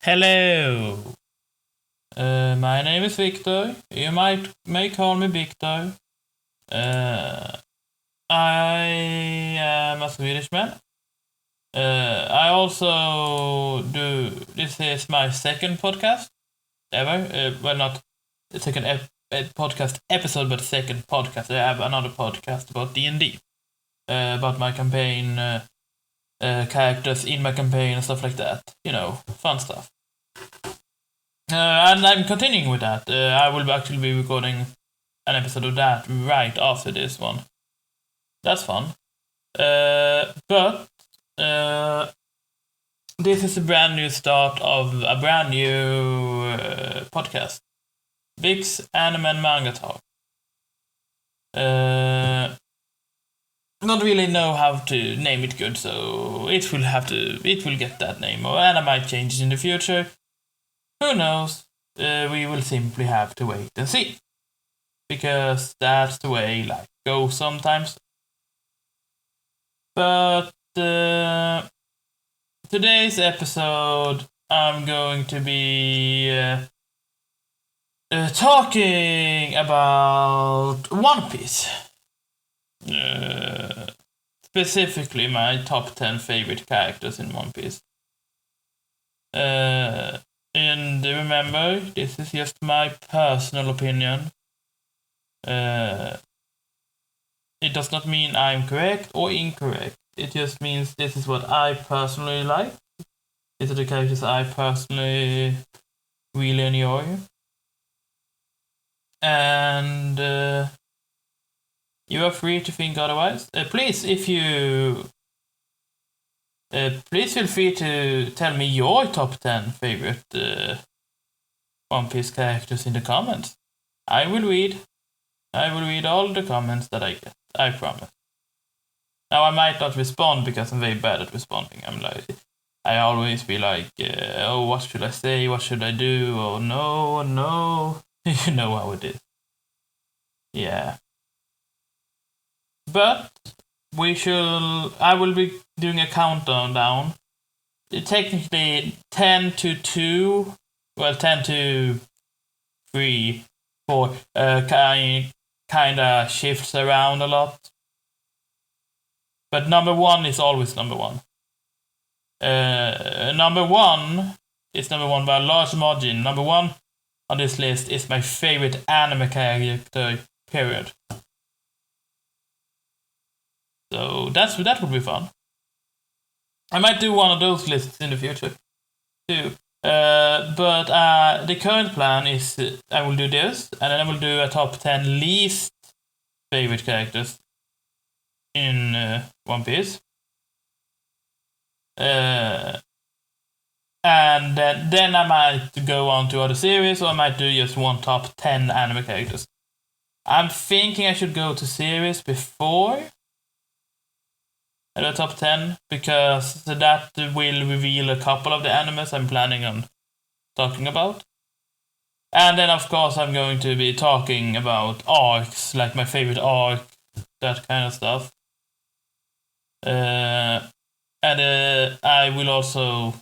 Hello. My name is Victor. You may call me Victor. Uh, I am a Swedish man. I also do. This is my second podcast ever. Well, not the second podcast episode, but second podcast. I have another podcast about D&D, about my campaign, characters in my campaign and stuff like that. Fun stuff. And I'm continuing with that. I will actually be recording an episode of that right after this one. That's fun. But this is a brand new start of a brand new podcast. Vic's Anime and Manga Talk. Not really know how to name it good, so it will get that name, and I might change it in the future. Who knows? We will simply have to wait and see. Because that's the way life goes sometimes. But today's episode, I'm going to be talking about One Piece. Specifically, my top 10 favorite characters in One Piece. And remember, this is just my personal opinion. It does not mean I'm correct or incorrect. It just means this is what I personally like. These are the characters I personally really enjoy. And you are free to think otherwise. Please, please feel free to tell me your top 10 favorite One Piece characters in the comments. I will read all the comments that I get. I promise. Now I might not respond because I'm very bad at responding. I always be like, oh, what should I say? What should I do? Oh no. You know how it is. Yeah. But I will be doing a countdown down. Technically 10 to 2, 10 to 3, 4, kinda shifts around a lot. But number 1 is always number 1. Number 1 is number 1 by a large margin. Number 1 on this list is my favorite anime character, period. So that would be fun. I might do one of those lists in the future too. But the current plan is I will do this, and then I will do a top 10 least favorite characters in One Piece. And then I might go on to other series, or I might do just one top 10 anime characters. I'm thinking I should go to series before the top 10, because that will reveal a couple of the animes I'm planning on talking about. And then, of course, I'm going to be talking about arcs, like my favorite arc, that kind of stuff. And I will also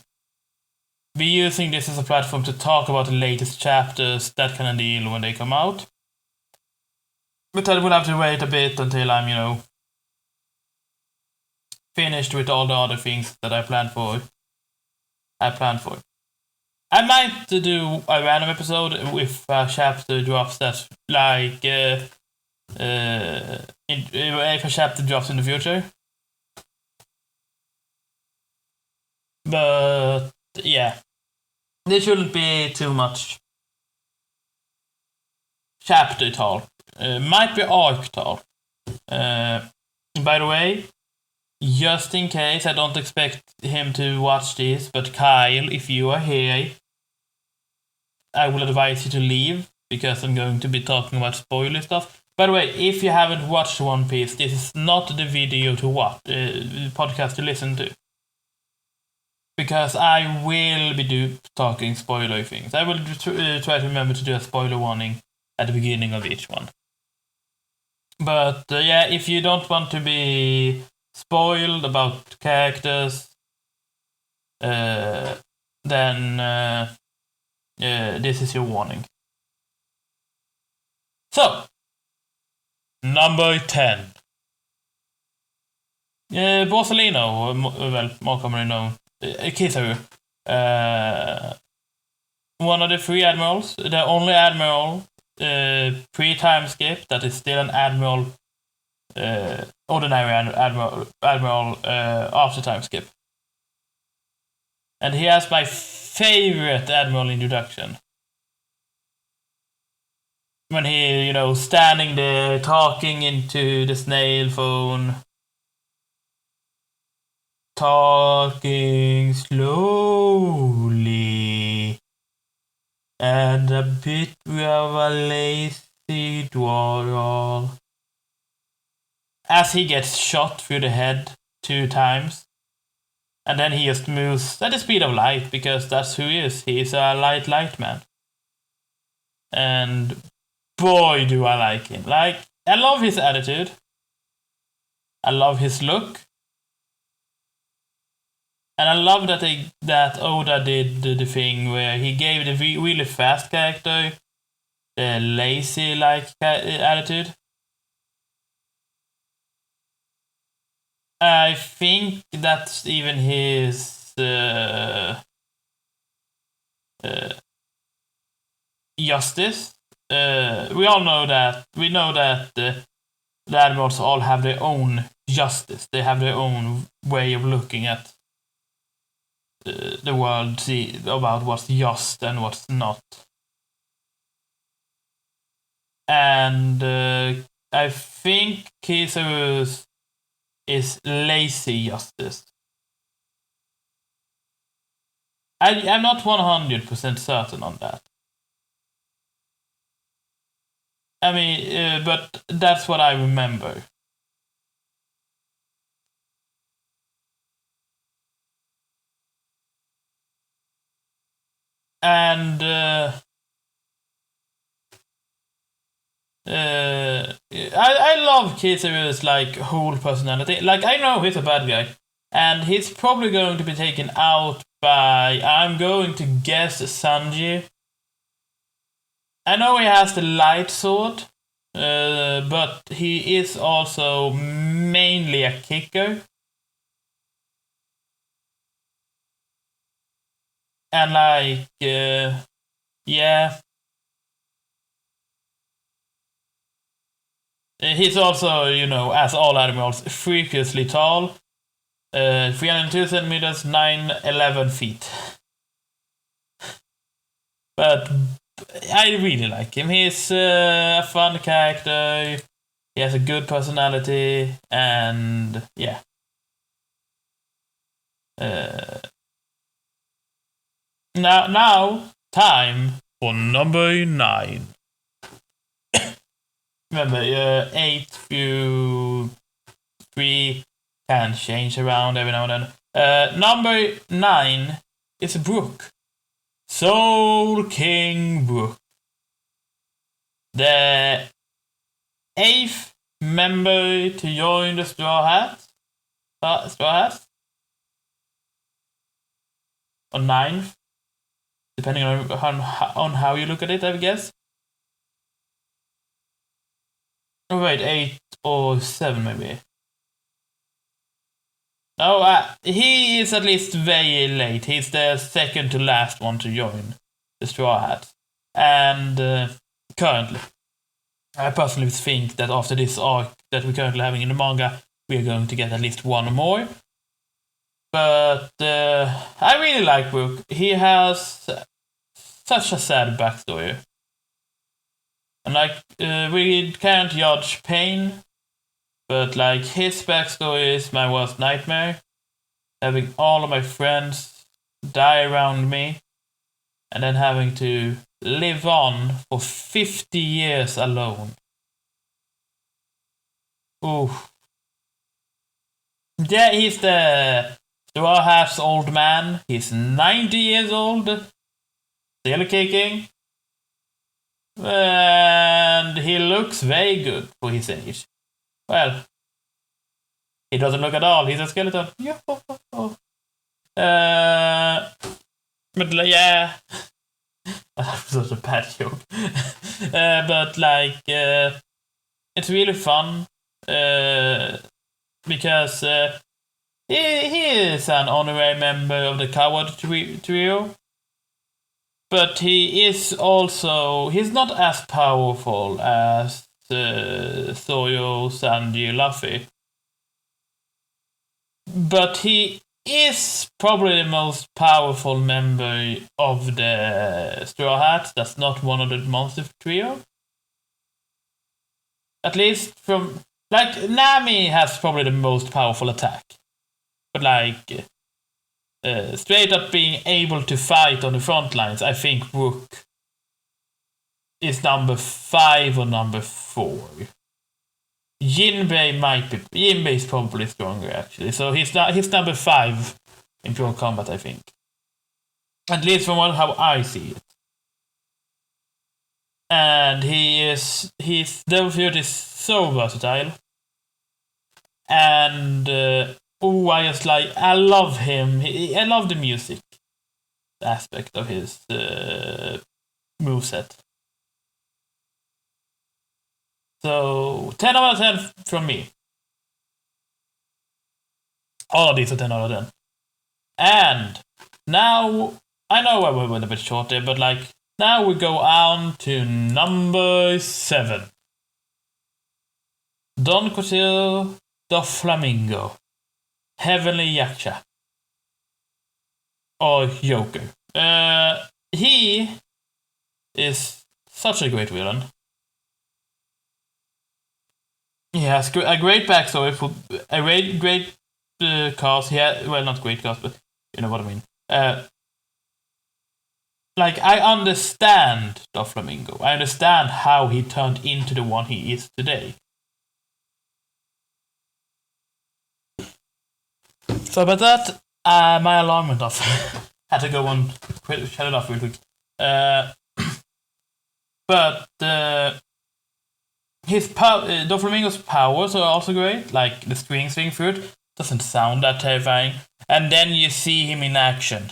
be using this as a platform to talk about the latest chapters, that kind of deal, when they come out. But I will have to wait a bit until I'm, finished with all the other things that I planned for. I might do a random episode if a chapter drops that, like, if a chapter drops in the future. But, yeah. There shouldn't be too much chapter talk. Might be arc talk. By the way, just in case, I don't expect him to watch this, but Kyle, if you are here, I will advise you to leave, because I'm going to be talking about spoiler stuff. By the way, if you haven't watched One Piece, this is not the video to watch, podcast to listen to. Because I will be talking spoiler things. I will try to remember to do a spoiler warning at the beginning of each one. But yeah, if you don't want to be spoiled about characters, then then this is your warning. So, number 10. Borsellino, more commonly known, Kizaru. One of the 3 admirals, the only admiral pre-time skip that is still an admiral, ordinary admiral after time skip. And he has my favorite admiral introduction. When he, standing there talking into the snail phone. Talking slowly. And a bit of a lazy dwaddle. As he gets shot through the head 2 times. And then he just moves at the speed of light, because that's who he is. He's a light man. And boy, do I like him. I love his attitude. I love his look. And I love that Oda did the thing where he gave the really fast character the lazy attitude. I think that's even his justice. We know that the admirals all have their own justice. They have their own way of looking at the world, about what's just and what's not. And I think Kizaru's is lazy justice. I'm not 100% certain on that. I mean, but that's what I remember. And I love Kizaru's whole personality. I know he's a bad guy, and he's probably going to be taken out by, I'm going to guess, Sanji. I know he has the light sword, but he is also mainly a kicker. And yeah. He's also, as all admirals, freakishly tall. 302 centimeters, 9'11" feet. But I really like him. He's a fun character. He has a good personality, and yeah. Now, time for number 9. Remember, 8 through 3 can change around every now and then. Number 9 is Brook. Soul King Brook. The 8th member to join the Straw Hats. Or 9th. Depending on how you look at it, I guess. Oh wait, 8 or 7 maybe. No, he is at least very late. He's the second to last one to join the Straw Hats. And currently, I personally think that after this arc that we're currently having in the manga, we're going to get at least one more. But I really like Brook. He has such a sad backstory. And we can't judge pain, but his backstory is my worst nightmare. Having all of my friends die around me, and then having to live on for 50 years alone. Ooh. Yeah, he's the Straw Hat's old man. He's 90 years old, still kicking. And he looks very good for his age. Well, he doesn't look at all. He's a skeleton. But yeah, that's such a bad joke. But like, it's really fun because he is an honorary member of the Coward Trio. But he's not as powerful as Soyo, Sanji, Luffy. But he is probably the most powerful member of the Straw Hats. That's not one of the monster trio. At least from... Like, Nami has probably the most powerful attack. But like... straight up being able to fight on the front lines, I think Rook is number 5 or number 4. Jinbei is probably stronger actually, so he's number 5 in pure combat, I think. At least from how I see it. And his Devil Fruit is so versatile. And I love him. I love the music aspect of his moveset. So 10 out of 10 from me. All of these are 10 out of 10. And now, I know I went a bit short there, but like, now we go on to number 7. Don Quixote Doflamingo. Heavenly Yaksha. Or Joker. He is such a great villain. He has a great backstory for a great cast. Well, not great cast, but you know what I mean. Like, I understand Doflamingo. I understand how he turned into the one he is today. So about that, my alarm went off. Had to go on, shut it off real quick. But Doflamingo's powers are also great. Like the swing fruit doesn't sound that terrifying, and then you see him in action.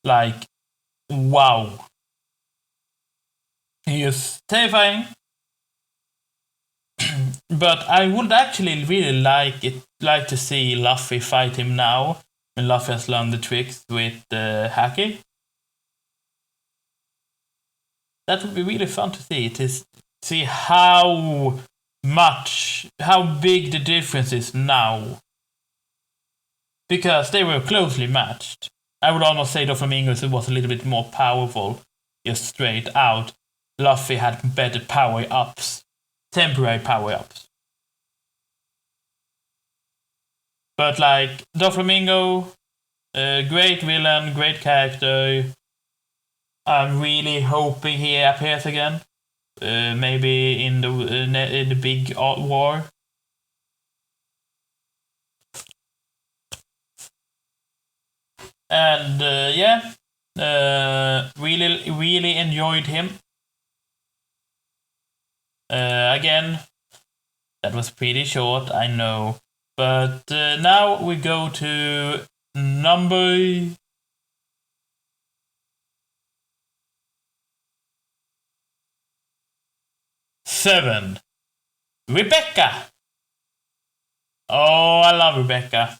Like, wow, he is terrifying. But I would actually really like to see Luffy fight him now when Luffy has learned the tricks with Haki. That would be really fun to see. See how big the difference is now. Because they were closely matched. I would almost say Doflamingo was a little bit more powerful, just straight out. Luffy had better power-ups. Temporary power-ups. But like, Doflamingo, great villain, great character. I'm really hoping he appears again. Maybe in the big war. And really enjoyed him. Again, that was pretty short, I know. But now we go to number 7. Rebecca. Oh, I love Rebecca.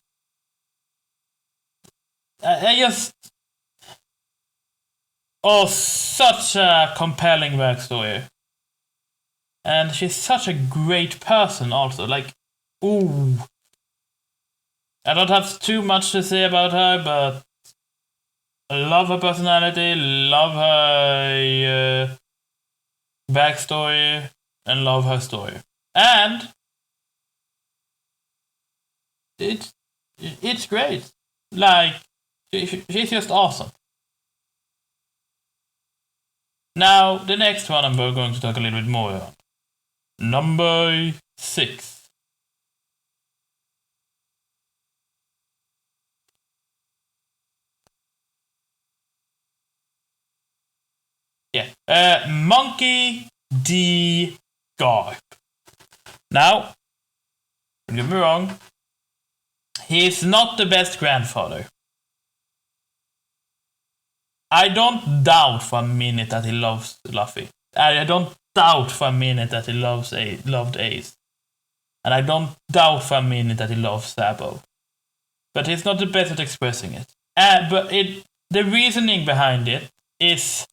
Such a compelling backstory. And she's such a great person also. Like, ooh. I don't have too much to say about her, but I love her personality, love her backstory, and love her story. And it's great. Like, she's just awesome. Now, the next one I'm going to talk a little bit more about. Number 6. Yeah. Monkey D. Garp. Now, don't get me wrong, he's not the best grandfather. I don't doubt for a minute that he loves Luffy. I don't doubt for a minute that he loved Ace. And I don't doubt for a minute that he loves Sabo. But he's not the best at expressing it. The reasoning behind it is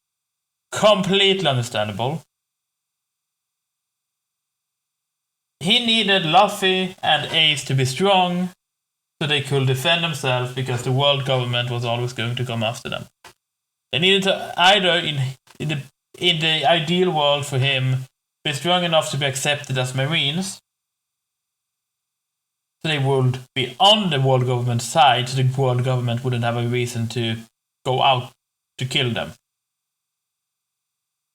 completely understandable. He needed Luffy and Ace to be strong so they could defend themselves because the world government was always going to come after them. They needed to either, in the ideal world for him, be strong enough to be accepted as Marines, so they would be on the world government side, so the world government wouldn't have a reason to go out to kill them.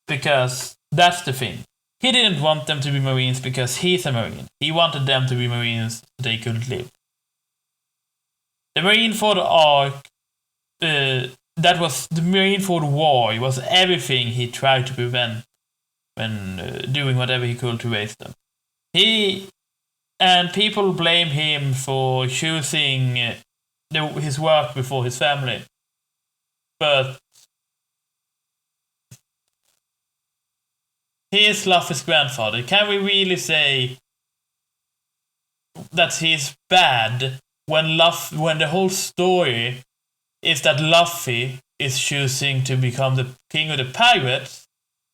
Because that's the thing. He didn't want them to be Marines because he's a Marine. He wanted them to be Marines so they could live. The Marine for the arc, that was the Marine for the war. It was everything he tried to prevent when doing whatever he could to raise them. And people blame him for choosing his work before his family. But he is Luffy's grandfather. Can we really say that he's bad when the whole story is that Luffy is choosing to become the king of the pirates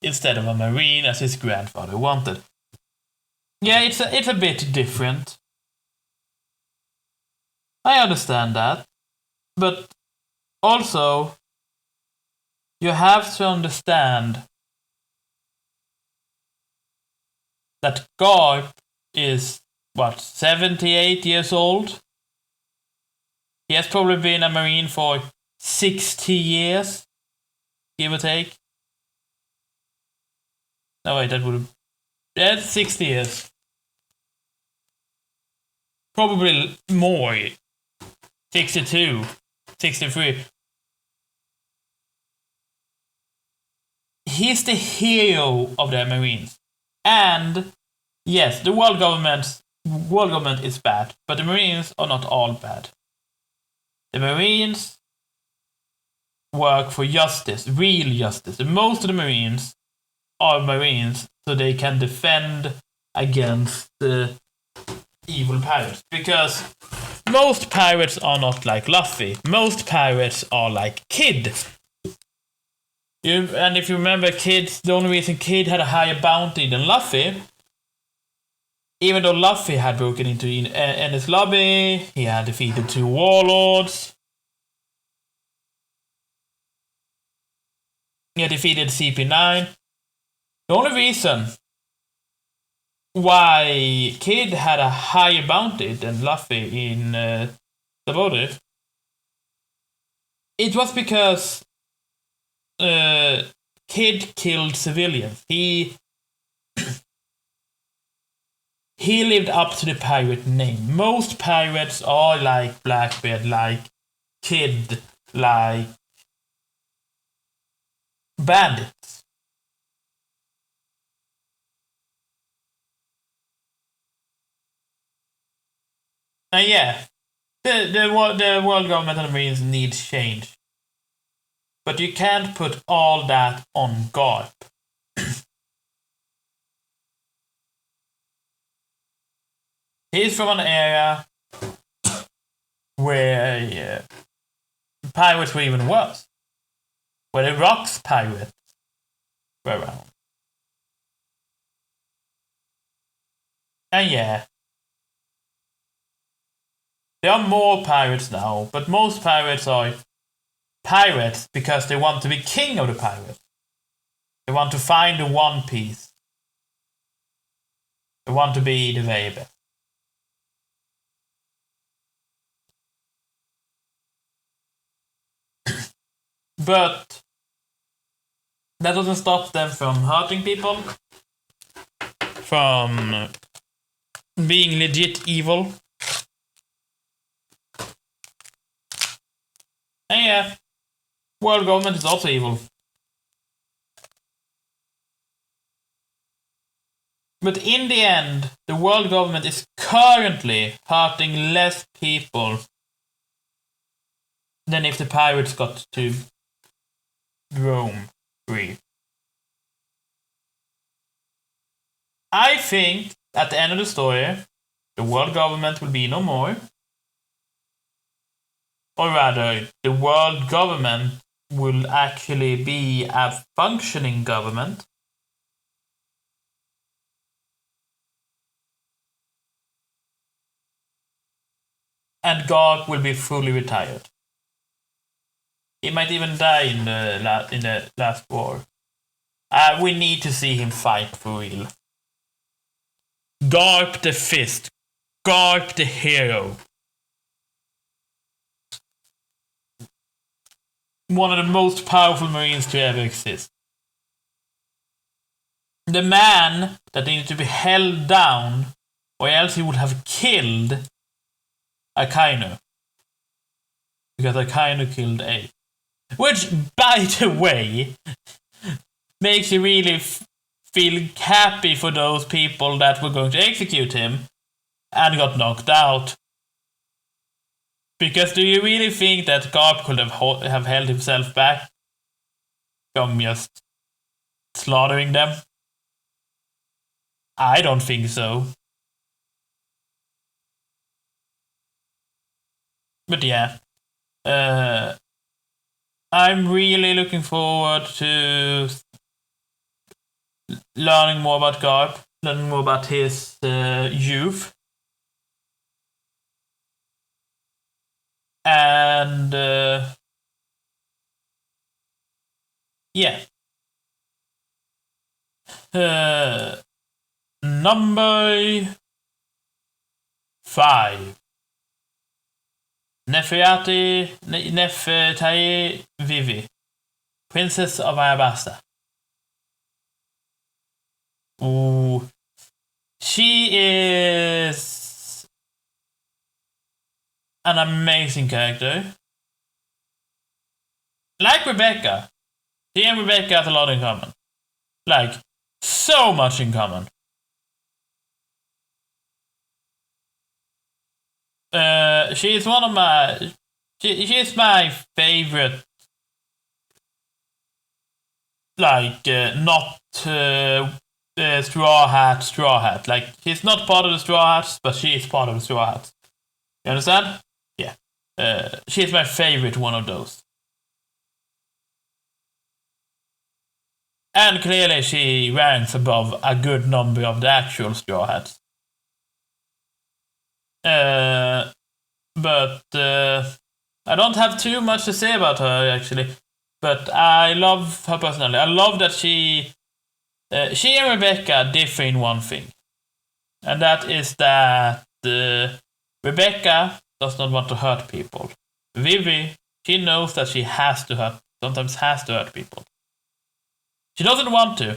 instead of a Marine as his grandfather wanted? Yeah, it's a bit different. I understand that. But also, you have to understand that Garp is, 78 years old? He has probably been a Marine for 60 years, give or take. No, wait, that would have... That's 60 years. Probably more. 62, 63. He's the hero of the Marines. And yes, the world government is bad, but the Marines are not all bad. The Marines work for justice, real justice. And most of the Marines are Marines so they can defend against the evil pirates. Because most pirates are not like Luffy. Most pirates are like Kid. And if you remember Kid, the only reason Kid had a higher bounty than Luffy, even though Luffy had broken into Ennis lobby, he had defeated 2 warlords, he had defeated CP9. The only reason why Kid had a higher bounty than Luffy in Sabaody, it was because Kid killed civilians. He lived up to the pirate name. Most pirates are like Blackbeard, like Kid, like bandits. And yeah, the world government and the Marines need change. But you can't put all that on Garp. He's from an area where pirates were even worse. Where the Rocks pirates were around. And yeah, there are more pirates now, but most pirates are pirates because they want to be king of the pirates. They want to find the One Piece. They want to be the very best. But that doesn't stop them from hurting people, from being legit evil. And yeah, world government is also evil. But in the end, the world government is currently hurting less people than if the pirates got to Rome free. I think at the end of the story, the world government will be no more. Or rather, the world government will actually be a functioning government. And Garp will be fully retired. He might even die in the last war. We need to see him fight for real. Garp the Fist. Garp the hero. One of the most powerful Marines to ever exist. The man that needed to be held down, or else he would have killed Akainu. Because Akainu killed A. Which, by the way, makes you really feel happy for those people that were going to execute him and got knocked out. Because do you really think that Garp could have held himself back from just slaughtering them? I don't think so. But yeah. I'm really looking forward to learning more about Garp, learning more about his youth. And yeah. Number 5. Nefertari Vivi, Princess of Arabasta. Ooh. She is an amazing character. Like Rebecca. She and Rebecca have a lot in common. Like, so much in common. She's one of my... She's my favorite... Like, not... Straw Hat. Like, she's not part of the Straw Hats, but she is part of the Straw Hats. You understand? Yeah. She's my favorite one of those. And clearly she ranks above a good number of the actual Straw Hats. But I don't have too much to say about her, actually. But I love her personality. I love that she and Rebecca differ in one thing. And that is that Rebecca does not want to hurt people. Vivi, she knows that she sometimes has to hurt people. She doesn't want to.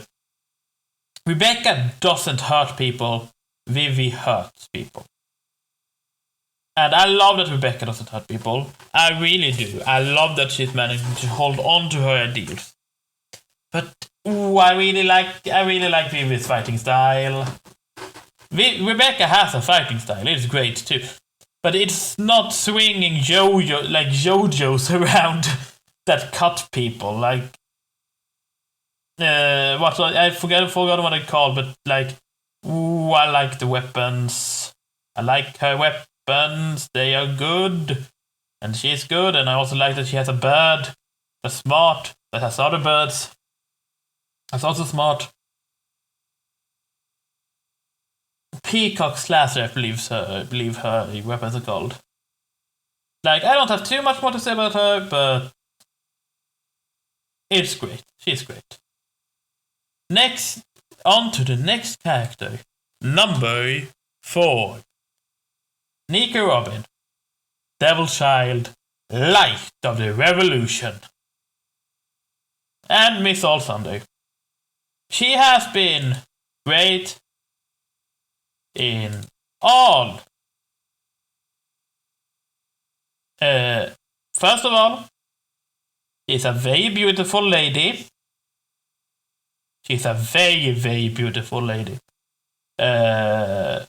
Rebecca doesn't hurt people. Vivi hurts people. And I love that Rebecca doesn't hurt people. I really do. I love that she's managing to hold on to her ideals. But I really like Vivi's fighting style. Rebecca has a fighting style. It's great too. But it's not swinging JoJo's around that cut people. Like I forgot what they're called, but like, I like the weapons. I like her weapons. They are good. And she's good, and I also like that she has a bird that's smart, that has other birds. That's also smart. Peacock Slasher, I believe her weapons are called. Like, I don't have too much more to say about her, but it's great. She's great. Next, on to the next character. Number 4. Nico Robin. Devil Child. Light of the Revolution. And Miss All Thunder. She has been great in all. First of all, she's a very beautiful lady. She's a very, very beautiful lady. Well,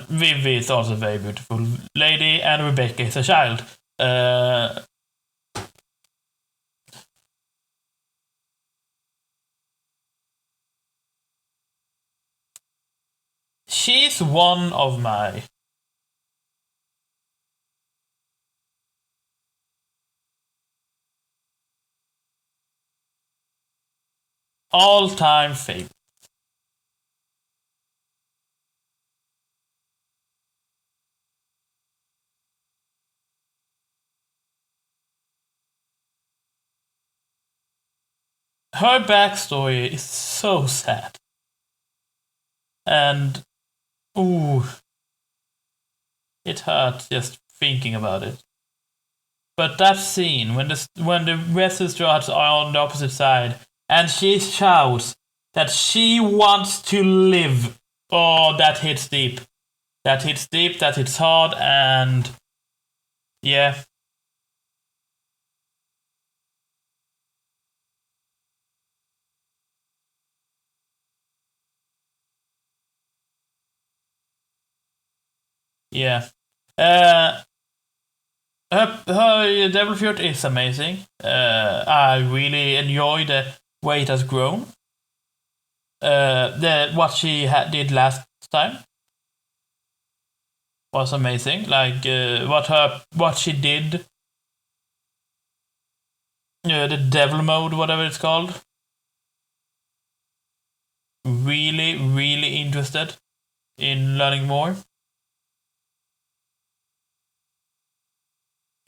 Vivi is also a very beautiful lady, and Rebecca is a child. she's one of my all-time favorites. Her backstory is so sad. And, ooh, it hurts just thinking about it. But that scene, when the rest of the Straw Hats are on the opposite side, and she shouts that she wants to live. Oh, that hits deep. That hits deep, that hits hard, and yeah. Yeah. Her Devil Fruit is amazing. I really enjoy the way it has grown. What she did last time was amazing. Like what she did, the Devil Mode, whatever it's called. Really, really interested in learning more.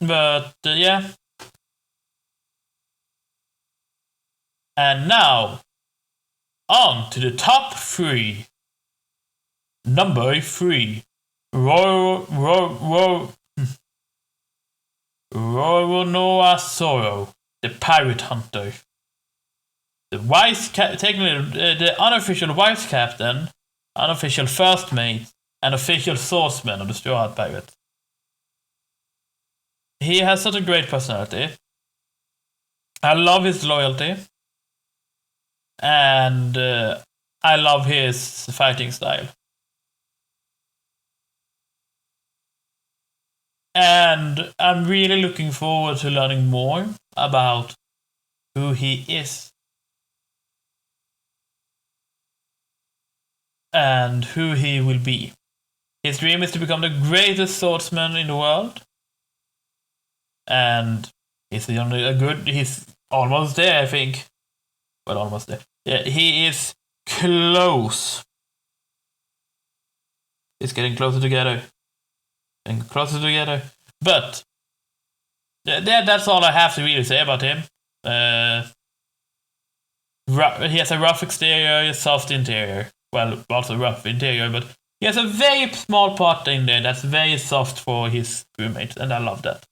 But yeah. And now, on to the top 3. Number 3. Roronoa the Pirate Hunter. Technically, the unofficial vice captain, unofficial first mate, and official swordsman of the Straw Hat Pirates. He has such a great personality. I love his loyalty. And I love his fighting style. And I'm really looking forward to learning more about who he is. And who he will be. His dream is to become the greatest swordsman in the world. And he's almost there, I think. Well, almost there. Yeah, he is close. It's getting closer together. Getting closer together. But that's all I have to really say about him. He has a rough exterior, a soft interior. Well, also rough interior, but he has a very small part in there that's very soft for his crewmates, and I love that.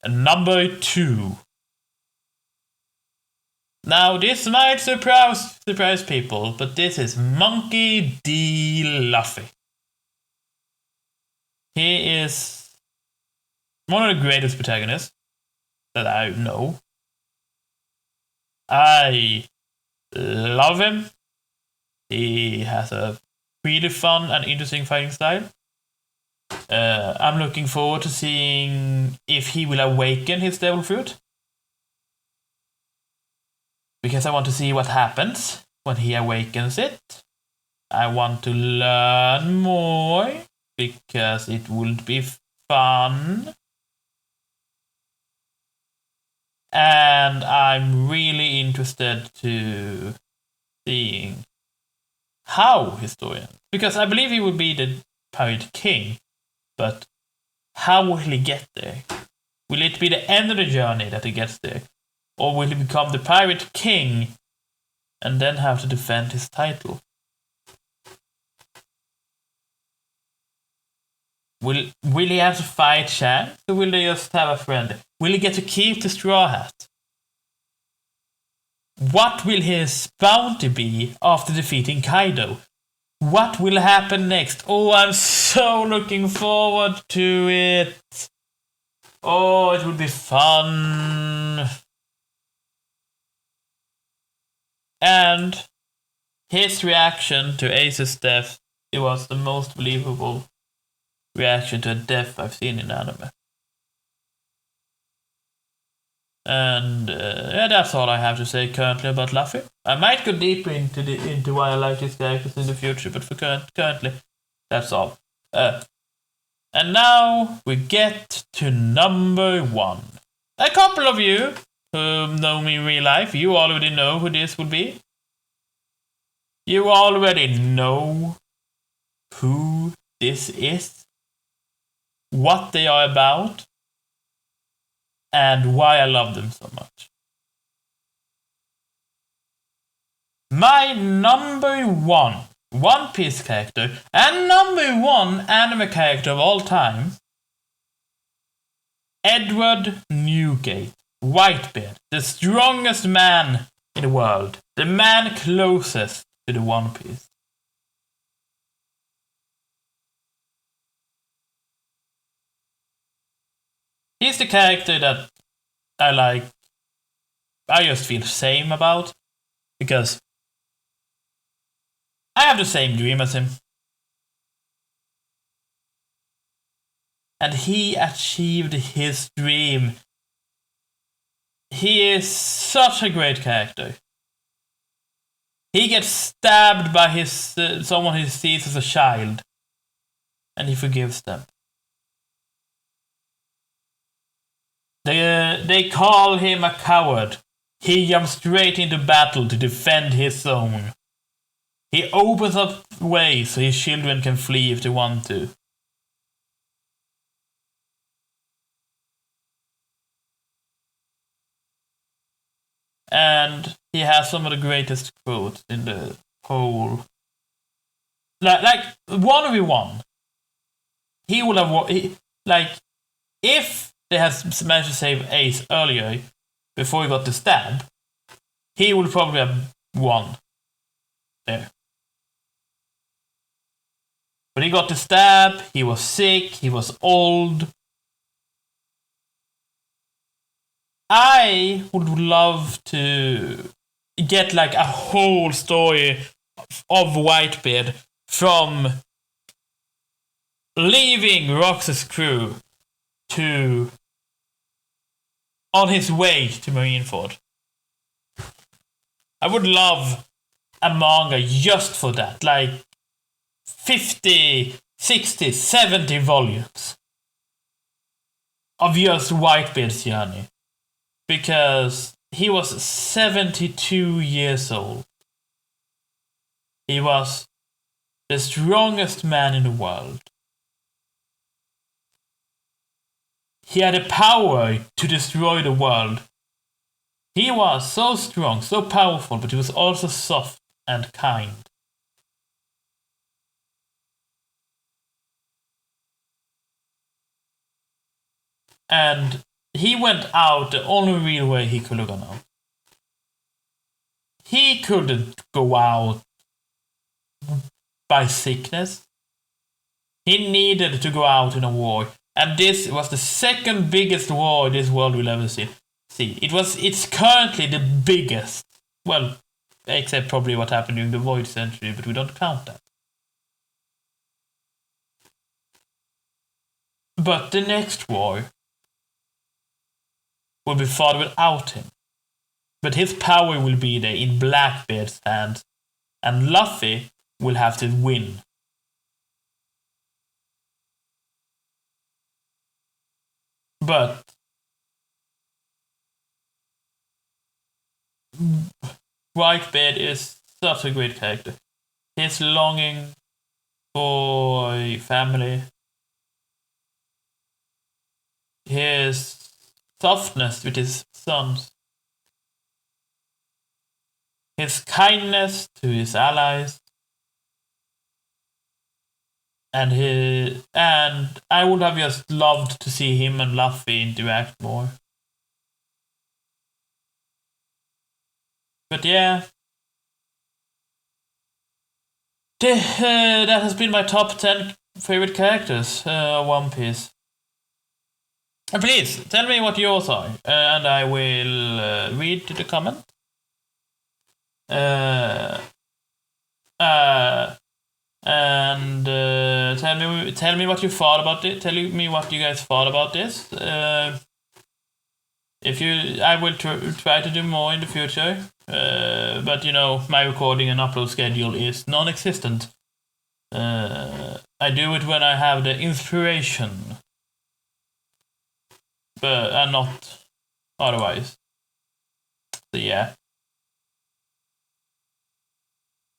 And number 2. Now, this might surprise people, but this is Monkey D. Luffy. He is one of the greatest protagonists that I know. I love him. He has a really fun and interesting fighting style. I'm looking forward to seeing if he will awaken his Devil Fruit. Because I want to see what happens when he awakens it. I want to learn more because it would be fun. And I'm really interested to seeing how his story ends. Because I believe he will be the Pirate King, but how will he get there? Will it be the end of the journey that he gets there? Or will he become the Pirate King and then have to defend his title? Will he have to fight Shanks, or will they just have a friend? Will he get to keep the Straw Hat? What will his bounty be after defeating Kaido? What will happen next? Oh, I'm so looking forward to it. Oh, it will be fun. And his reaction to Ace's death, it was the most believable reaction to a death I've seen in anime. And yeah, that's all I have to say currently about Luffy. I might go deeper into why I like these characters in the future, but for currently, that's all. And now we get to number 1. A couple of you who know me in real life, you already know who this would be. You already know who this is, what they are about, and why I love them so much. My number 1 One Piece character and number 1 anime character of all time, Edward Newgate, Whitebeard, the strongest man in the world, the man closest to the One Piece. He's the character that I just feel same about, because I have the same dream as him. And he achieved his dream. He is such a great character. He gets stabbed by someone he sees as a child, and he forgives them. They call him a coward. He jumps straight into battle to defend his zone. He opens up ways so his children can flee if they want to. And he has some of the greatest quotes in the whole. Like 1v1. He would have if they had managed to save Ace earlier, before he got the stab, he would probably have won there. But he got the stab, he was sick, he was old. I would love to get like a whole story of Whitebeard from leaving Rox's crew to on his way to Marineford. I would love a manga just for that, like 50, 60, 70 volumes of just Whitebeard's journey. Because he was 72 years old. He was the strongest man in the world. He had the power to destroy the world. He was so strong, so powerful, but he was also soft and kind. And he went out the only real way he could have gone out. He couldn't go out by sickness. He needed to go out in a war. And this was the second biggest war this world will ever see. It's currently the biggest. Well, except probably what happened during the Void Century, but we don't count that. But the next war will be fought without him. But his power will be there in Blackbeard's hands, and Luffy will have to win. But Whitebeard is such a great character. His longing for family, his softness with his sons, his kindness to his allies, and I would have just loved to see him and Luffy interact more. But yeah, that has been my top 10 favorite characters of One Piece. Please, tell me what yours are, and I will read the comment. And tell me what you thought about it. Tell me what you guys thought about this. I will try to do more in the future, but my recording and upload schedule is non-existent. I do it when I have the inspiration, but not otherwise. So yeah.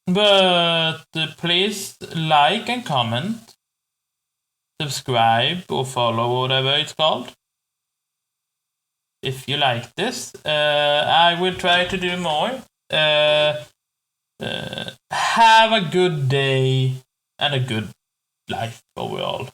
But please like and comment, subscribe or follow, whatever it's called. If you like this, I will try to do more. Have a good day and a good life overall.